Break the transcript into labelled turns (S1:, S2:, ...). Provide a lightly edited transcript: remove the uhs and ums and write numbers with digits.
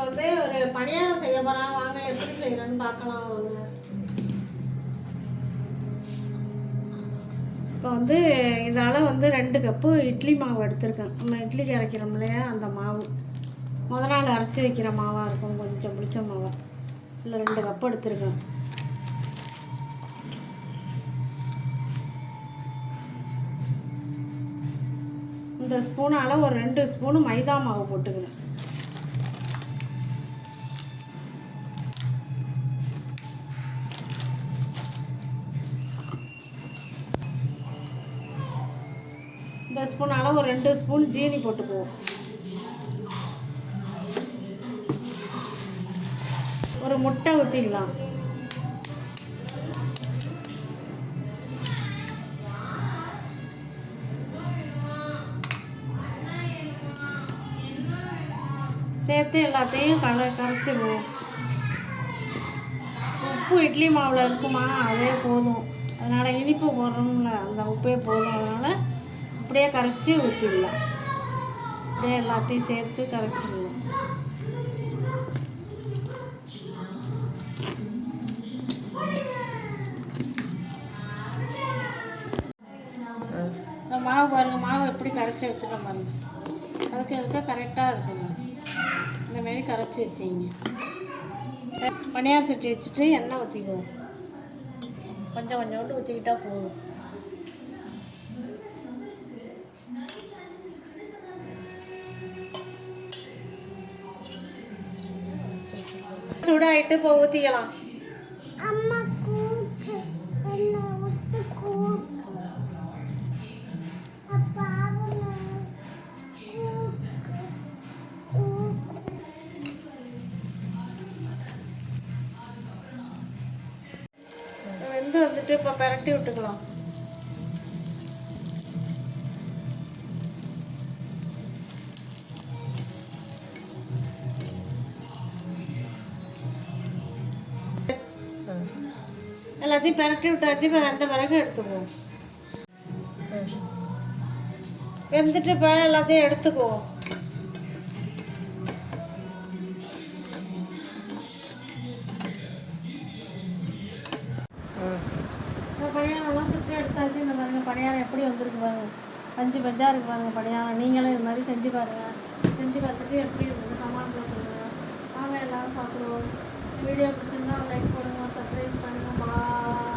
S1: வந்து ஒரு பணியாரம் செய்ய போகிறேன், வாங்க எப்படி செய்கிறேன்னு பார்க்கலாம் வாங்க. இப்போ வந்து இதால் வந்து 2 கப்பு இட்லி மாவு எடுத்திருக்கேன். நம்ம இட்லிக்கு அரைக்கிறோம் இல்லையா, அந்த மாவு நாள் அரைச்சி வைக்கிற மாவாக இருக்கும், கொஞ்சம் புளிச்ச மாவாக. இல்லை 2 கப்பு எடுத்திருக்கேன். இந்த ஸ்பூனால் ஒரு 2 ஸ்பூனு மைதா மாவு போட்டுக்கிறேன். இந்த ஸ்பூனால் ஒரு 2 ஸ்பூன் ஜீனி போட்டுக்குவோம். ஒரு முட்டை ஊற்றிக்கலாம். சேர்த்து எல்லாத்தையும் கரைச்சிடுவோம். உப்பு இட்லி மாவில் இருக்குமா, அதே போதும். அதனால் இனிப்பு போடுறோம்ல, அந்த உப்பே போதும். அதனால் அப்படியே கரைச்சி ஊற்றிடலாம். அப்படியே எல்லாத்தையும் சேர்த்து கரைச்சிடலாம். இந்த மாவு பாருங்கள், மாவு எப்படி கரைச்சி எடுத்துட்டோம் பாருங்கள். அதுக்கு கரெக்டாக இருக்குங்க. இந்தமாரி கரைச்சி வச்சிங்க. பனியார சட்டி வச்சுட்டு எண்ணெய் ஊற்றிக்குவோம். கொஞ்சோண்டு ஊற்றிக்கிட்டா போதும். சூடாயிட்டு இப்போ ஊற்றிக்கலாம். வெந்து வந்துட்டு இப்போ பரட்டி விட்டுக்கலாம். எல்லாத்தையும் பரட்டி விட்டாச்சு. இப்போ வெந்த பிறகு எடுத்துக்குவோம். வெந்துட்டு இப்போ எல்லாத்தையும் எடுத்துக்குவோம். பணியாரம்லாம் சுற்றி எடுத்தாச்சு. இந்த பாருங்கள், பணியாரம் எப்படி வந்திருக்கு பாருங்கள். பஞ்சாக இருக்குது பாருங்கள் பணியாரம். நீங்களும் இது மாதிரி செஞ்சு பாருங்கள். செஞ்சு பார்த்துட்டு எப்படி இருந்தது கமெண்ட்டில் சொல்லுங்கள். வாங்க எல்லோரும் சாப்பிடுவோம். வீடியோ பிடிச்சிருந்தா லைக் பண்ணுங்கள், சப்ஸ்கிரைப் பண்ணுங்கள். பாய்.